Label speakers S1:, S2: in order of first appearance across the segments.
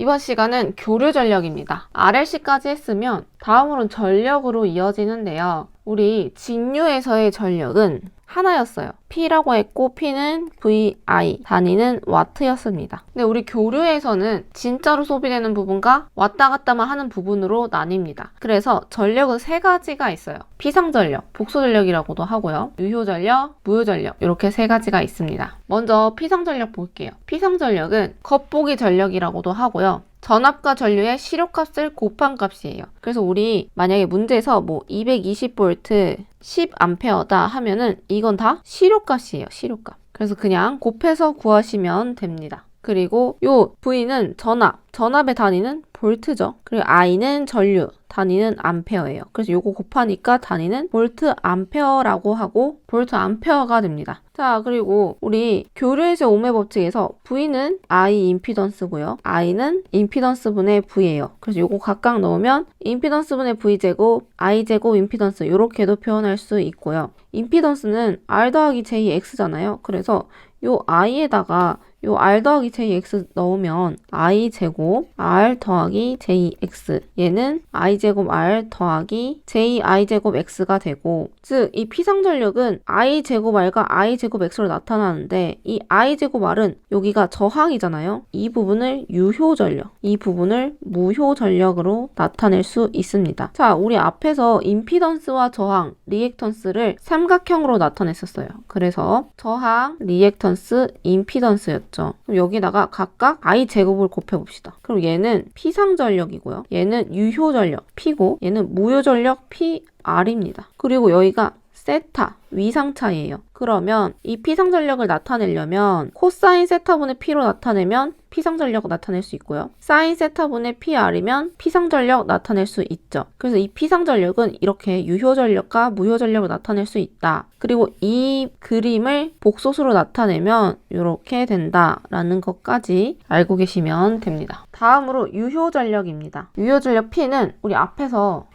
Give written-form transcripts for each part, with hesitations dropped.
S1: 이번 시간은 교류 전력입니다. RLC까지 했으면 다음으로는 전력으로 이어지는데요. 우리 직류에서의 전력은 하나였어요. P라고 했고 P는 VI, 단위는 와트였습니다. 근데 우리 교류에서는 진짜로 소비되는 부분과 왔다 갔다만 하는 부분으로 나뉩니다. 그래서 전력은 세 가지가 있어요. 피상전력, 복소전력이라고도 하고요. 유효전력, 무효전력 이렇게 세 가지가 있습니다. 먼저 피상전력 볼게요. 피상전력은 겉보기 전력이라고도 하고요. 전압과 전류의 실효값을 곱한 값이에요. 그래서 우리 만약에 문제에서 뭐 220V 10A다 하면은 이건 다 실효값이에요. 실효값. 그래서 그냥 곱해서 구하시면 됩니다. 그리고 요 V는 전압의 단위는 볼트죠. 그리고 I는 전류, 단위는 암페어예요. 그래서 요거 곱하니까 단위는 볼트 암페어라고 하고 볼트 암페어가 됩니다. 자, 그리고 우리 교류에서 오음의 법칙에서 V는 I 임피던스고요. I는 임피던스 분의 V예요. 그래서 요거 각각 넣으면 임피던스 분의 V 제곱, I 제곱 임피던스 이렇게도 표현할 수 있고요. 임피던스는 R 더하기 JX잖아요. 그래서 요 I에다가 요 R 더하기 JX 넣으면 I 제곱 R 더하기 JX, 얘는 I 제곱 R 더하기 JI 제곱 X가 되고, 즉 이 피상전력은 I 제곱 R과 I 제곱 X로 나타나는데 이 I 제곱 R은 여기가 저항이잖아요. 이 부분을 유효전력, 이 부분을 무효전력으로 나타낼 수 있습니다. 자, 우리 앞에서 임피던스와 저항, 리액턴스를 삼각형으로 나타냈었어요. 그래서 저항, 리액턴스, 임피던스였죠. 그럼 여기다가 각각 I 제곱을 곱해봅시다. 그럼 얘는 피상전력이고요. 얘는 유효전력 P고, 얘는 무효전력 PR입니다. 그리고 여기가 세타, 위상차이예요. 그러면 이 피상전력을 나타내려면 코사인 세타분의 P로 나타내면 피상전력 나타낼 수 있고요. 사인 세타분의 PR이면 피상전력 나타낼 수 있죠. 그래서 이 피상전력은 이렇게 유효전력과 무효전력을 나타낼 수 있다. 그리고 이 그림을 복소수로 나타내면 이렇게 된다라는 것까지 알고 계시면 됩니다. 다음으로 유효전력입니다. 유효전력 P는 우리 앞에서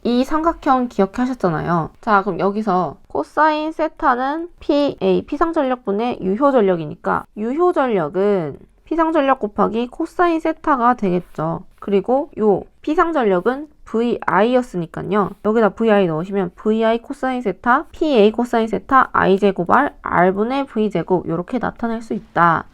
S1: 이 삼각형 기억하셨잖아요. 자, 그럼 여기서 코사인 세타는 PA, 피상전력분의 유효전력이니까 유효전력은 피상전력 곱하기 코사인 세타가 되겠죠. 그리고 요 피상전력은 VI였으니까요. 여기다 VI 넣으시면 VI 코사인 세타, PA 코사인 세타, I제곱 R, R분의 V제곱 이렇게 나타낼 수 있다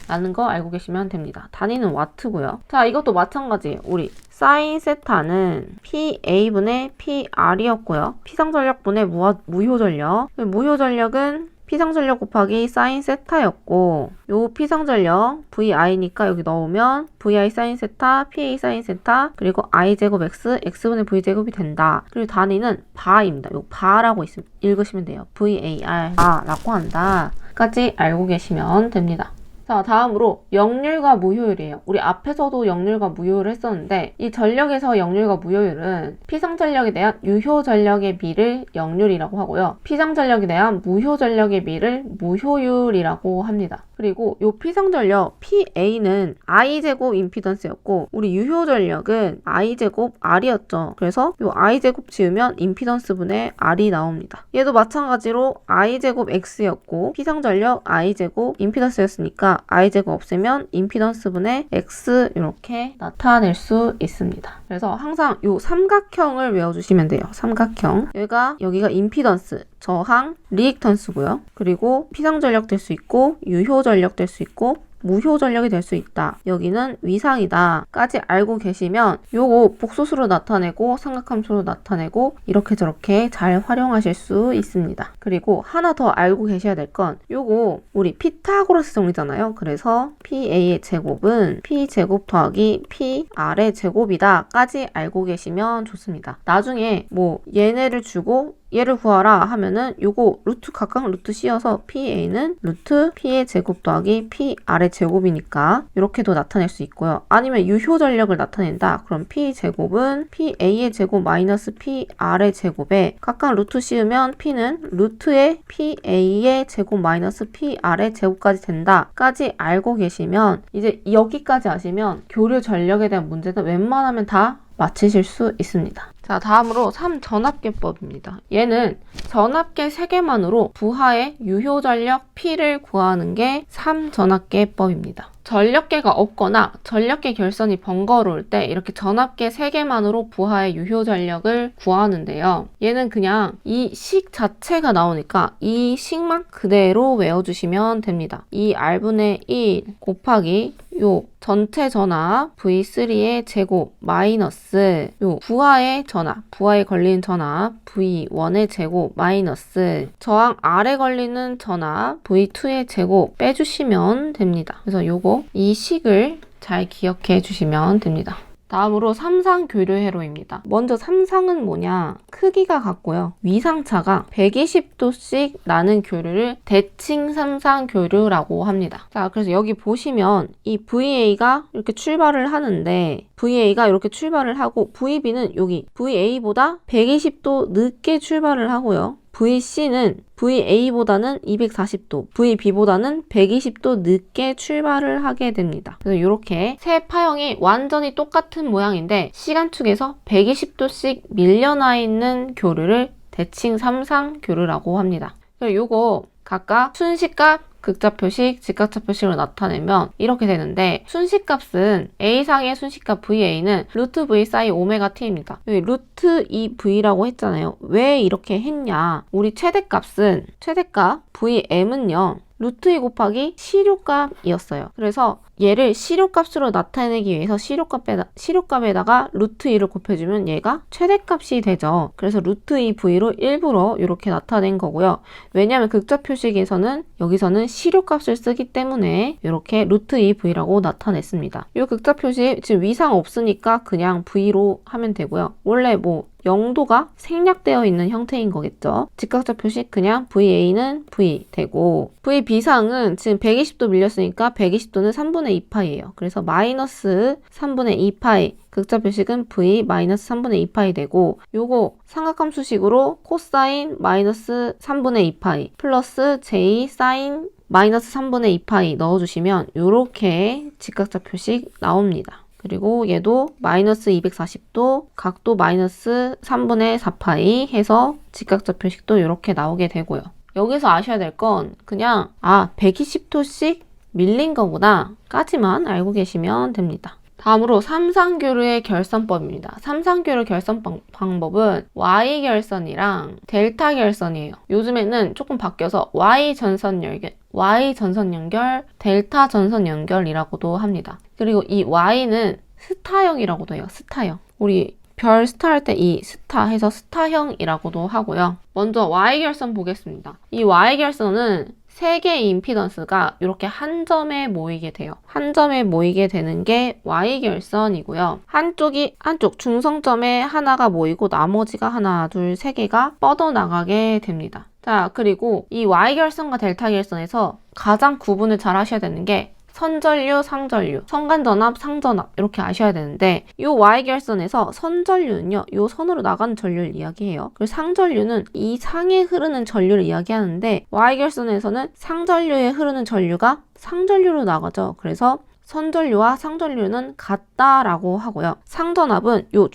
S1: 라는 거 알고 계시면 됩니다. 단위는 와트고요. 자, 이것도 마찬가지예요. 우리 사인 세타는 PA분의 PR이었고요. 피상전력분의 무효전력. 무효전력은 피상전력 곱하기 사인 세타였고, 요 피상전력 VI니까 여기 넣으면 VI 사인 세타, PA 사인 세타, 그리고 I 제곱 X, X분의 V 제곱이 된다. 그리고 단위는 바입니다. 요 바라고 읽으시면 돼요. VAR, 바라고 한다. 까지 알고 계시면 됩니다. 자, 다음으로 역률과 무효율이에요. 우리 앞에서도 역률과 무효율을 했었는데 이 전력에서 역률과 무효율은 피상전력에 대한 유효전력의 비를 역률이라고 하고요. 피상전력에 대한 무효전력의 비를 무효율이라고 합니다. 그리고 이 피상전력 PA는 I제곱 임피던스였고 우리 유효전력은 I제곱 R이었죠. 그래서 이 I제곱 지으면 임피던스분의 R이 나옵니다. 얘도 마찬가지로 I제곱 X였고 피상전력 I제곱 임피던스였으니까 I제곱 없애면 임피던스분의 X 이렇게 나타낼 수 있습니다. 그래서 항상 이 삼각형을 외워주시면 돼요. 삼각형. 여기가 임피던스, 저항, 리액턴스고요. 그리고 피상전력 될 수 있고 유효전력 될 수 있고 무효전력이 될 수 있다. 여기는 위상이다. 까지 알고 계시면 요거 복소수로 나타내고 삼각함수로 나타내고 이렇게 저렇게 잘 활용하실 수 있습니다. 그리고 하나 더 알고 계셔야 될 건 요거 우리 피타고라스 정리잖아요. 그래서 PA의 제곱은 P제곱 더하기 PR의 제곱이다. 까지 알고 계시면 좋습니다. 나중에 뭐 얘네를 주고 얘를 구하라 하면은 요거 각각 루트 씌워서 PA는 루트 P의 제곱 더하기 PR의 제곱이니까 이렇게도 나타낼 수 있고요. 아니면 유효전력을 나타낸다. 그럼 P제곱은 PA의 제곱 마이너스 PR의 제곱에 각각 루트 씌우면 P는 루트의 PA의 제곱 마이너스 PR의 제곱까지 된다. 까지 알고 계시면 이제 여기까지 아시면 교류 전력에 대한 문제는 웬만하면 다 맞히실 수 있습니다. 자, 다음으로 3전압계법입니다. 얘는 전압계 3개만으로 부하의 유효전력 P를 구하는 게 3전압계법입니다. 전력계가 없거나 전력계 결선이 번거로울 때 이렇게 전압계 3개만으로 부하의 유효 전력을 구하는데요. 얘는 그냥 이 식 자체가 나오니까 이 식만 그대로 외워주시면 됩니다. 이 R분의 1 곱하기 요 전체 전압 V3의 제곱 마이너스 요 부하의 전압, 부하에 걸리는 전압 V1의 제곱 마이너스 저항 R에 걸리는 전압 V2의 제곱 빼주시면 됩니다. 그래서 요거 이 식을 잘 기억해 주시면 됩니다. 다음으로 삼상교류회로입니다. 먼저 삼상은 뭐냐? 크기가 같고요. 위상차가 120도씩 나는 교류를 대칭 삼상교류라고 합니다. 자, 그래서 여기 보시면 이 VA가 이렇게 출발을 하는데 VA가 이렇게 출발을 하고 VB는 여기 VA보다 120도 늦게 출발을 하고요. VC는 VA보다는 240도, VB보다는 120도 늦게 출발을 하게 됩니다. 그래서 이렇게 세 파형이 완전히 똑같은 모양인데 시간축에서 120도씩 밀려나 있는 교류를 대칭 삼상 교류라고 합니다. 그리고 이거 각각 순식값, 극좌표식, 직각좌표식으로 나타내면 이렇게 되는데 순식값은 A상의 순식값 VA는 루트 V 사이 오메가 T입니다. 여기 루트 2V라고 했잖아요. 왜 이렇게 했냐? 우리 최대값은 최대값 VM은요. 루트 2 곱하기 시료값이었어요. 그래서 얘를 시료값으로 나타내기 위해서 시료값에다가 루트 2를 곱해주면 얘가 최대값이 되죠. 그래서 루트 2V로 일부러 이렇게 나타낸 거고요. 왜냐하면 극좌표식에서는 여기서는 시료값을 쓰기 때문에 이렇게 루트 2V라고 나타냈습니다. 이 극좌표식 지금 위상 없으니까 그냥 V로 하면 되고요. 원래 뭐 0도가 생략되어 있는 형태인 거겠죠. 직각좌표식 그냥 VA는 V 되고 VB상은 지금 120도 밀렸으니까 120도는 3분의 2파이예요. 그래서 마이너스 3분의 2파이 극좌표식은 V 마이너스 3분의 2파이 되고 요거 삼각함수식으로 코사인 마이너스 3분의 2파이 플러스 J 사인 마이너스 3분의 2파이 넣어주시면 요렇게 직각좌표식 나옵니다. 그리고 얘도 마이너스 240도, 각도 마이너스 3분의 4파이 해서 직각좌표식도 이렇게 나오게 되고요. 여기서 아셔야 될 건 그냥 120도씩 밀린 거구나 까지만 알고 계시면 됩니다. 다음으로 삼상교류의 결선법입니다. 삼상교류 결선 방법은 Y결선이랑 델타 결선이에요. 요즘에는 조금 바뀌어서 Y전선 연결, 델타 전선 연결이라고도 합니다. 그리고 이 Y는 스타형이라고도 해요. 스타형. 우리 별 스타 할 때 이 스타 해서 스타형이라고도 하고요. 먼저 Y결선 보겠습니다. 이 Y결선은 세 개의 임피던스가 이렇게 한 점에 모이게 돼요. 한 점에 모이게 되는 게 Y결선이고요. 한쪽 중성점에 하나가 모이고 나머지가 하나, 둘, 세 개가 뻗어나가게 됩니다. 자, 그리고 이 Y결선과 델타결선에서 가장 구분을 잘 하셔야 되는 게 선전류, 상전류, 성간전압, 상전압 이렇게 아셔야 되는데 이 Y결선에서 선전류는요. 이 선으로 나가는 전류를 이야기해요. 그리고 상전류는 이 상에 흐르는 전류를 이야기하는데 Y결선에서는 상전류에 흐르는 전류가 상전류로 나가죠. 그래서 선전류와 상전류는 같다라고 하고요. 상전압은 이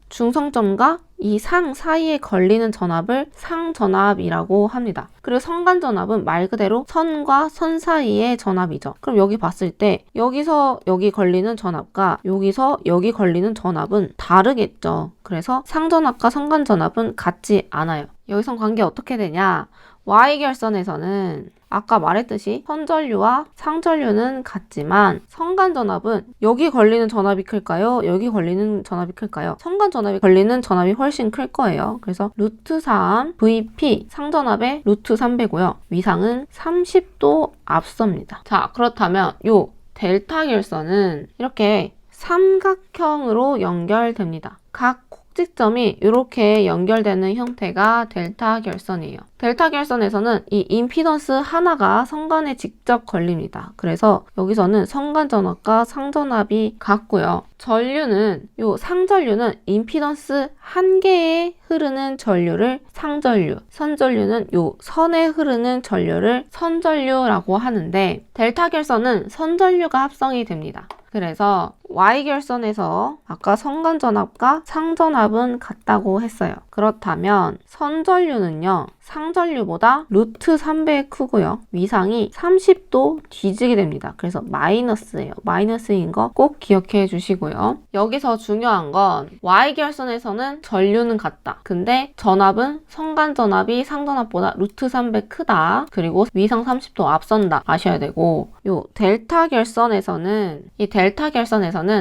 S1: 중성점과 이 상 사이에 걸리는 전압을 상전압이라고 합니다. 그리고 성간전압은 말 그대로 선과 선 사이의 전압이죠. 그럼 여기 봤을 때 여기서 여기 걸리는 전압과 여기서 여기 걸리는 전압은 다르겠죠. 그래서 상전압과 성간전압은 같지 않아요. 여기선 관계 어떻게 되냐? Y결선에서는 아까 말했듯이 선전류와 상전류는 같지만 성간전압은 여기 걸리는 전압이 클까요? 여기 걸리는 전압이 클까요? 성간전압이 걸리는 전압이 훨씬 클 거예요. 그래서 루트 3 VP 상전압의 루트 3배고요. 위상은 30도 앞섭니다. 자, 그렇다면 요 델타 결선은 이렇게 삼각형으로 연결됩니다. 각 꼭지점이 이렇게 연결되는 형태가 델타 결선이에요. 델타 결선에서는 이 임피던스 하나가 성간에 직접 걸립니다. 그래서 여기서는 성간전압과 상전압이 같고요. 전류는 상전류는 임피던스 한 개에 흐르는 전류를 상전류, 선전류는 선에 흐르는 전류를 선전류라고 하는데 델타 결선은 선전류가 합성이 됩니다. 그래서 Y결선에서 아까 성간전압과 상전압은 같다고 했어요. 그렇다면 선전류는요, 상전류보다 루트 3배 크고요. 위상이 30도 뒤지게 됩니다. 그래서 마이너스예요. 마이너스인 거 꼭 기억해 주시고요. 여기서 중요한 건 Y결선에서는 전류는 같다. 근데 전압은 성간전압이 상전압보다 루트 3배 크다. 그리고 위상 30도 앞선다. 아셔야 되고, 요 델타 결선에서는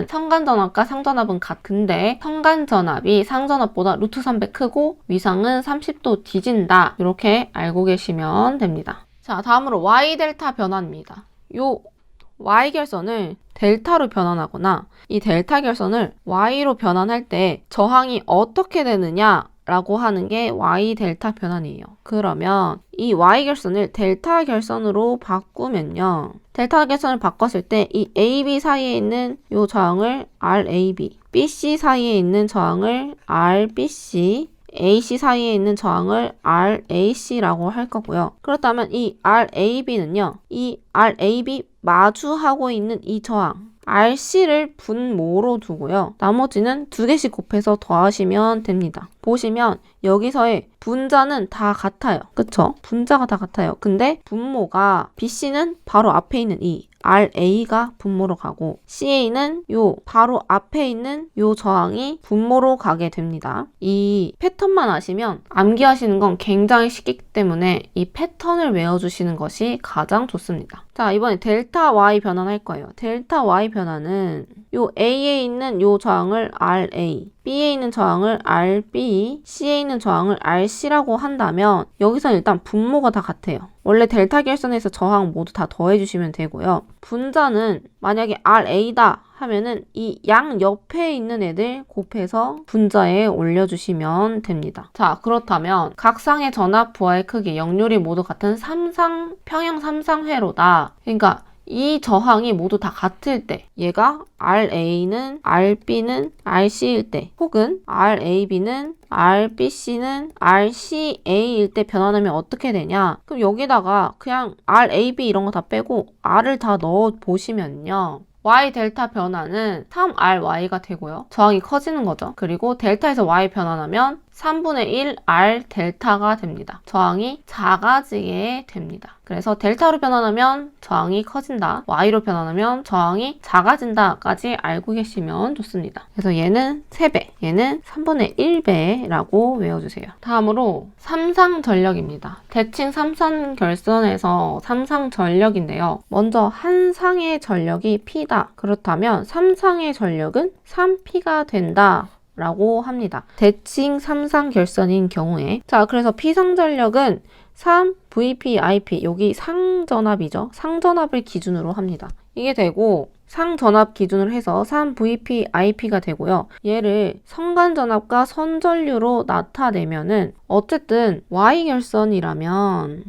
S1: 성간전압과 상전압은 같은데 성간전압이 상전압보다 루트 3배 크고 위상은 30도 뒤진다. 이렇게 알고 계시면 됩니다. 자, 다음으로 Y델타 변화입니다. 요 Y결선을 델타로 변환하거나 이 델타 결선을 Y로 변환할 때 저항이 어떻게 되느냐 라고 하는 게 Y델타 변환이에요. 그러면 이 Y결선을 델타 결선으로 바꾸면요. 델타 결선을 바꿨을 때 이 AB 사이에 있는 이 저항을 RAB, BC 사이에 있는 저항을 RBC, AC 사이에 있는 저항을 RAC라고 할 거고요. 그렇다면 이 RAB는요. 이 RAB 마주하고 있는 이 저항 RC를 분모로 두고요. 나머지는 두 개씩 곱해서 더하시면 됩니다. 보시면 여기서의 분자는 다 같아요. 그쵸? 분자가 다 같아요. 근데 분모가 BC는 바로 앞에 있는 이 RA가 분모로 가고 CA는 요 바로 앞에 있는 요 저항이 분모로 가게 됩니다. 이 패턴만 아시면 암기하시는 건 굉장히 쉽기 때문에 이 패턴을 외워주시는 것이 가장 좋습니다. 자, 이번에 델타 Y 변환할 거예요. 델타 Y 변환은 요 A에 있는 요 저항을 RA, B에 있는 저항을 RB, C에 있는 저항을 RC라고 한다면 여기서는 일단 분모가 다 같아요. 원래 델타 결선에서 저항 모두 다 더해주시면 되고요. 분자는 만약에 RA다 하면은 이 양 옆에 있는 애들 곱해서 분자에 올려주시면 됩니다. 자, 그렇다면 각상의 전압 부하의 크기, 역률이 모두 같은 평형 삼상회로다. 그러니까 이 저항이 모두 다 같을 때 얘가 RA는 RB는 RC일 때 혹은 RAB는 RBC는 RCA일 때 변환하면 어떻게 되냐? 그럼 여기다가 그냥 RAB 이런 거 다 빼고 R을 다 넣어 보시면요. Y 델타 변화는 3RY가 되고요. 저항이 커지는 거죠. 그리고 델타에서 Y 변환하면 3분의 1 R 델타가 됩니다. 저항이 작아지게 됩니다. 그래서 델타로 변환하면 저항이 커진다. Y로 변환하면 저항이 작아진다까지 알고 계시면 좋습니다. 그래서 얘는 3배, 얘는 3분의 1배라고 외워주세요. 다음으로 삼상전력입니다. 대칭 삼상결선에서 삼상전력인데요. 먼저 한 상의 전력이 P다. 그렇다면 3상의 전력은 3P가 된다. 라고 합니다. 대칭 삼상결선인 경우에 자, 그래서 P상전력은 3VPIP 여기 상전압이죠. 상전압을 기준으로 합니다. 이게 되고 상전압 기준으로 해서 3VPIP가 되고요. 얘를 성간전압과 선전류로 나타내면은 어쨌든 Y결선이라면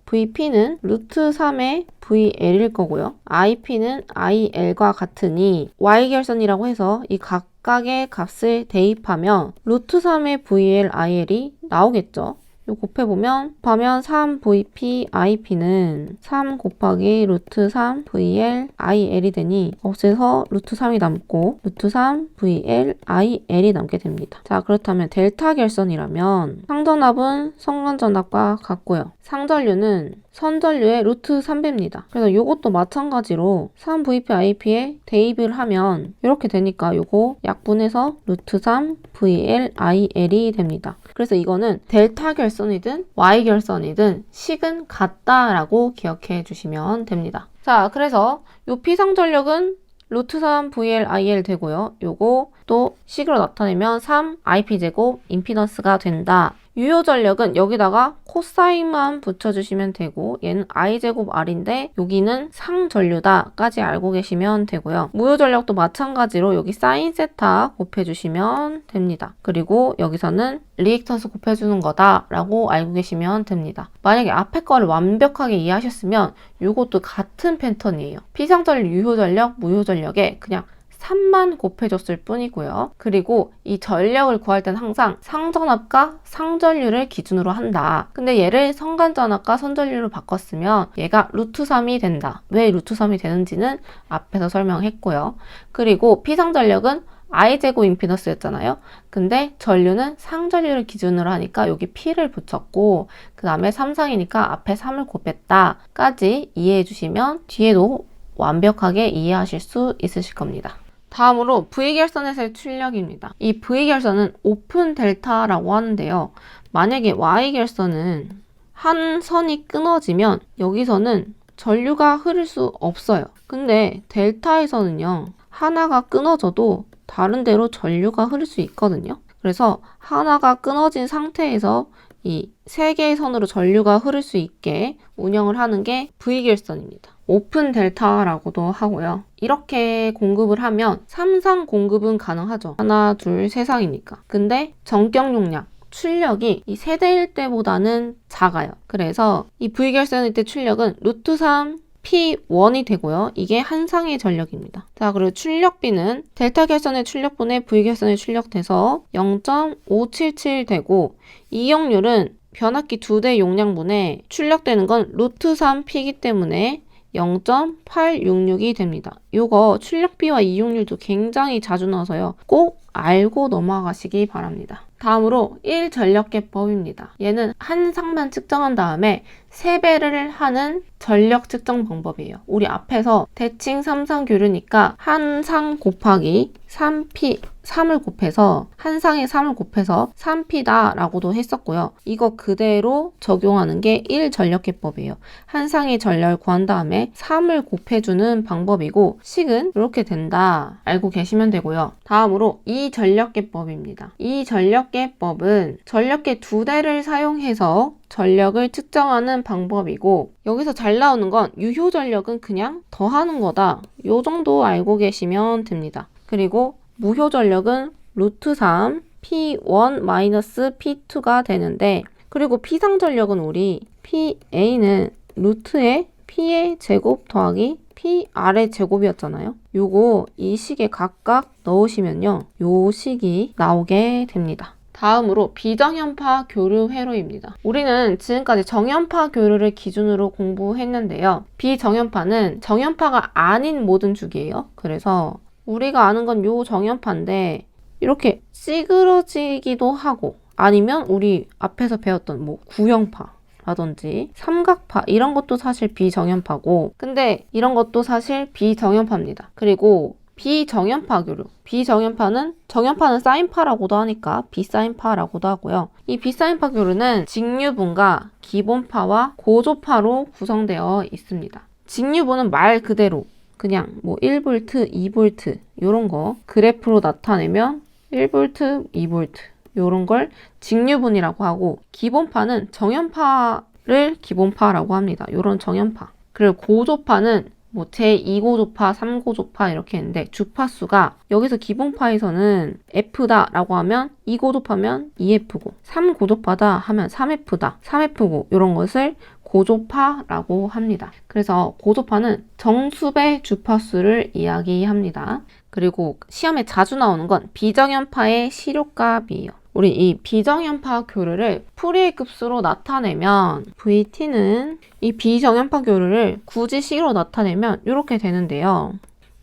S1: VP는 루트 3의 VL일 거고요. IP는 IL과 같으니 Y결선이라고 해서 이 각각의 값을 대입하면 루트 3의 VL, IL이 나오겠죠. 곱해보면 3VP IP는 3 곱하기 루트 3 VL IL이 되니 없애서 루트 3이 남고 루트 3 VL IL이 남게 됩니다. 자, 그렇다면 델타 결선이라면 상전압은 성간전압과 같고요. 상전류는 선전류의 루트 3배입니다. 그래서 이것도 마찬가지로 3VP IP에 대입을 하면 이렇게 되니까 이거 약분해서 루트 3 VL IL이 됩니다. 그래서 이거는 델타 결선이든 Y 결선이든 식은 같다라고 기억해 주시면 됩니다. 자, 그래서 이 P상전력은 루트 3 VL IL 되고요. 요거 또 식으로 나타내면 3 IP제곱 임피던스가 된다. 유효전력은 여기다가 코사인만 붙여주시면 되고 얘는 I제곱 R인데 여기는 상전류다까지 알고 계시면 되고요. 무효전력도 마찬가지로 여기 사인 세타 곱해주시면 됩니다. 그리고 여기서는 리액턴스 곱해주는 거다라고 알고 계시면 됩니다. 만약에 앞에 거를 완벽하게 이해하셨으면 이것도 같은 패턴이에요. P상전력, 유효전력, 무효전력에 그냥 3만 곱해줬을 뿐이고요. 그리고 이 전력을 구할 때는 항상 상전압과 상전율을 기준으로 한다. 근데 얘를 선간전압과 선전율로 바꿨으면 얘가 루트 3이 된다. 왜 루트 3이 되는지는 앞에서 설명했고요. 그리고 피상전력은 I제곱 임피던스였잖아요. 근데 전류는 상전율을 기준으로 하니까 여기 P를 붙였고 그 다음에 3상이니까 앞에 3을 곱했다 까지 이해해 주시면 뒤에도 완벽하게 이해하실 수 있으실 겁니다. 다음으로 V결선에서의 출력입니다. 이 V결선은 오픈 델타라고 하는데요. 만약에 Y결선은 한 선이 끊어지면 여기서는 전류가 흐를 수 없어요. 근데 델타에서는요. 하나가 끊어져도 다른 데로 전류가 흐를 수 있거든요. 그래서 하나가 끊어진 상태에서 이 세 개의 선으로 전류가 흐를 수 있게 운영을 하는 게 V결선입니다. 오픈 델타라고도 하고요. 이렇게 공급을 하면 3상 공급은 가능하죠. 하나, 둘, 세 상이니까. 근데 전격 용량, 출력이 이 세대일 때보다는 작아요. 그래서 이 V결선일 때 출력은 루트 3 P1이 되고요. 이게 한 상의 전력입니다. 자, 그리고 출력비는 델타 결선의 출력분의 V 결선의 출력돼서 0.577 되고 이용률은 변압기 2대 용량분에 출력되는 건 루트 3P이기 때문에 0.866이 됩니다. 이거 출력비와 이용률도 굉장히 자주 나와서요. 꼭 알고 넘어가시기 바랍니다. 다음으로 1전력계법입니다. 얘는 한 상만 측정한 다음에 3배를 하는 전력 측정 방법이에요. 우리 앞에서 대칭 3상 교류니까 한 상 곱하기 3P 3을 곱해서 한 상에 3을 곱해서 3P다 라고도 했었고요. 이거 그대로 적용하는 게 1전력계법이에요. 한 상의 전력을 구한 다음에 3을 곱해주는 방법이고 식은 이렇게 된다 알고 계시면 되고요. 다음으로 2전력계법입니다. 이 전력계법은 전력계 2대를 사용해서 전력을 측정하는 방법이고 여기서 잘 나오는 건 유효 전력은 그냥 더하는 거다. 요 정도 알고 계시면 됩니다. 그리고 무효 전력은 루트 3 P1-P2가 되는데 그리고 피상 전력은 우리 PA는 루트의 P의 제곱 더하기 PR의 제곱이었잖아요. 요거 이 식에 각각 넣으시면요. 요 식이 나오게 됩니다. 다음으로 비정연파 교류 회로입니다. 우리는 지금까지 정연파 교류를 기준으로 공부했는데요. 비정연파는 정연파가 아닌 모든 주기예요. 그래서 우리가 아는 건 요 정연파인데 이렇게 찌그러지기도 하고 아니면 우리 앞에서 배웠던 뭐 구형파 라든지 삼각파 이런 것도 사실 비정연파고 근데 이런 것도 사실 비정연파입니다. 그리고 비정연파 교류. 비정연파는 정연파는 사인파라고도 하니까 비사인파라고도 하고요. 이 비사인파 교류는 직류분과 기본파와 고조파로 구성되어 있습니다. 직류분은 말 그대로 그냥 뭐 1V, 2V 이런 거 그래프로 나타내면 1V, 2V 이런 걸 직류분이라고 하고 기본파는 정연파를 기본파라고 합니다. 이런 정연파. 그리고 고조파는 뭐 제2고조파, 3고조파 이렇게 했는데 주파수가 여기서 기본파에서는 F다 라고 하면 2고조파면 2F고 3고조파다 하면 3F다, 3F고 이런 것을 고조파라고 합니다. 그래서 고조파는 정수배 주파수를 이야기합니다. 그리고 시험에 자주 나오는 건 비정연파의 시료값이에요. 우리 이 비정연파 교류를 풀이의 급수로 나타내면 VT는 이 비정연파 교류를 굳이 식으로 나타내면 이렇게 되는데요.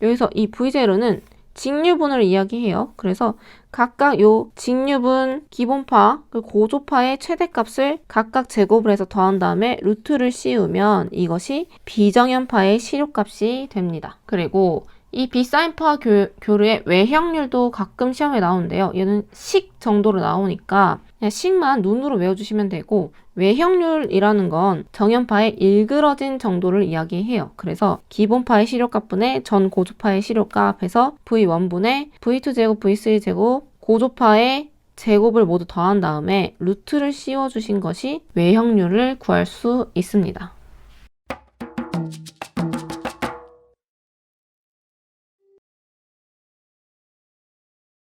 S1: 여기서 이 V0는 직류분을 이야기해요. 그래서 각각 요 직류분, 기본파, 고조파의 최대값을 각각 제곱을 해서 더한 다음에 루트를 씌우면 이것이 비정연파의 시료값이 됩니다. 그리고 이 비사인파 교류의 외형률도 가끔 시험에 나오는데요. 얘는 식 정도로 나오니까 그냥 식만 눈으로 외워주시면 되고 외형률이라는 건 정연파의 일그러진 정도를 이야기해요. 그래서 기본파의 시료값분의 전 고조파의 시료값에서 V1분의 V2제곱, V3제곱 고조파의 제곱을 모두 더한 다음에 루트를 씌워주신 것이 외형률을 구할 수 있습니다.